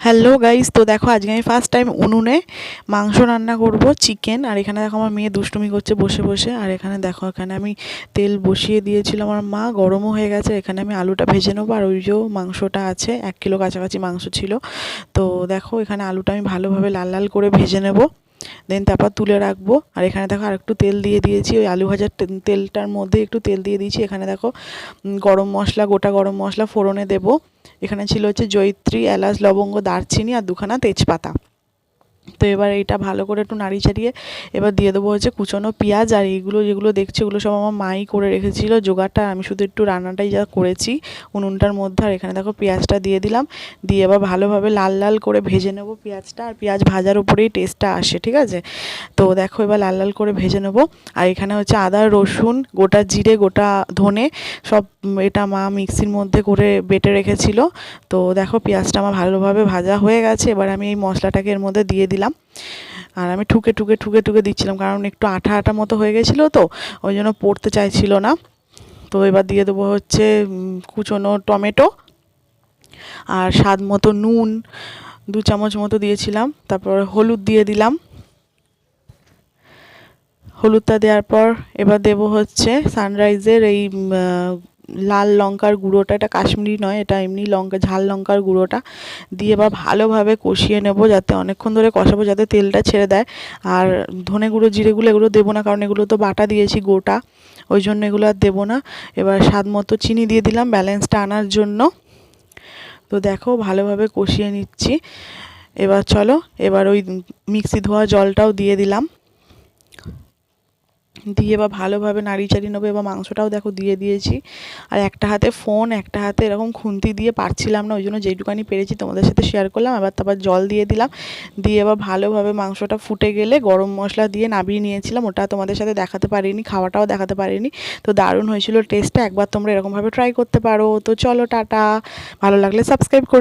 Hello guys, তো দেখো আজকে আমি ফার্স্ট টাইম উনুনে মাংস রান্না করব, চিকেন। আর এখানে দেখো আমার মেয়ে দুষ্টুমি করছে বসে বসে। আর এখানে দেখো, এখানে আমি তেল বসিয়ে দিয়েছিল আমার মা, গরমও হয়ে গেছে। এখানে আমি আলুটা ভেজে নেবো। আর ওই যে মাংসটা আছে, 1 কিলো কাছাকাছি মাংস ছিল। তো দেখো এখানে আলুটা আমি ভালোভাবে লাল লাল করে ভেজে নেব, দেন তারপর তুলে রাখবো। আর এখানে দেখো আরেকটু তেল দিয়ে দিয়েছি, ওই আলু ভাজার তেলটার মধ্যে একটু তেল দিয়ে দিয়েছি। এখানে দেখো গরম মশলা, গোটা গরম মশলা ফোড়নে দেবো। এখানে ছিল হচ্ছে জয়িত্রী, এলাচ, লবঙ্গ, দারচিনি আর 2খানা তেজপাতা। তো এবার এইটা ভালো করে একটু নাড়ি চাড়িয়ে এবার দিয়ে দেবো হচ্ছে কুচনো পেঁয়াজ। আর এইগুলো যেগুলো দেখছি ওগুলো সব আমার মাই করে রেখেছিল জোগাড়টা, আমি শুধু একটু রান্নাটাই যা করেছি উনুনটার মধ্যে। আর এখানে দেখো পেঁয়াজটা দিয়ে দিলাম, দিয়ে এবার ভালোভাবে লাল লাল করে ভেজে নেবো পেঁয়াজটা। আর পেঁয়াজ ভাজার উপরেই টেস্টটা আসে, ঠিক আছে? তো দেখো এবার লাল লাল করে ভেজে নেবো। আর এখানে হচ্ছে আদা, রসুন, গোটা জিরে, গোটা ধনে সব এটা মা মিক্সির মধ্যে করে বেটে রেখেছিল। তো দেখো পেঁয়াজটা আমার ভালোভাবে ভাজা হয়ে গেছে। এবার আমি এই মশলাটাকে এর মধ্যে দিয়ে দিলাম। আর আমি ঠুকে ঠুকে ঠুকে ঠুকে দিচ্ছিলাম, কারণ একটু আঠা আঠা মতো হয়ে গেছিলো, তো ওই জন্য পড়তে চাইছিল না। তো এবার দিয়ে দেবো হচ্ছে কুচনো টমেটো, আর স্বাদ মতো নুন 2 চামচ মতো দিয়েছিলাম। তারপর হলুদ দিয়ে দিলাম। হলুদটা দেওয়ার পর এবার দেবো হচ্ছে সানরাইজের এই লাল লঙ্কার গুঁড়োটা, এটা কাশ্মীরি নয়, এটা এমনি লঙ্কা, ঝাল লঙ্কার গুঁড়োটা দিয়ে এবার ভালোভাবে কষিয়ে নেব, যাতে অনেকক্ষণ ধরে কষাবো যাতে তেলটা ছেড়ে দেয়। আর ধনে গুঁড়ো, জিরে গুঁড়ো এগুলো দেবো না, কারণ এগুলো তো বাটা দিয়েছি গোটা, ওই জন্য এগুলো আর দেবো না। এবার স্বাদ মতো চিনি দিয়ে দিলাম ব্যালেন্সটা আনার জন্য। তো দেখো ভালোভাবে কষিয়ে নিচ্ছি। এবার চলো, এবার ওই মিক্সি ধোয়া জলটাও দিয়ে দিলাম, দিয়ে এবার ভালোভাবে নাড়ি চাড়িয়ে নেবো। এবার মাংসটাও দেখো দিয়ে দিয়েছি। আর একটা হাতে ফোন, একটা হাতে এরকম খুন্তি দিয়ে পারছিলাম না, ওই জন্য যেটুকানি পেরেছি তোমাদের সাথে শেয়ার করলাম। এবার তারপর জল দিয়ে দিলাম, দিয়ে এবার ভালোভাবে মাংসটা ফুটে গেলে গরম মশলা দিয়ে নামিয়ে নিয়েছিলাম। ওটা তোমাদের সাথে দেখাতে পারিনি, খাওয়াটাও দেখাতে পারিনি। তো দারুণ হয়েছিল টেস্টটা, একবার তোমরা এরকমভাবে ট্রাই করতে পারো। তো চলো টাটা, ভালো লাগলে সাবস্ক্রাইব করে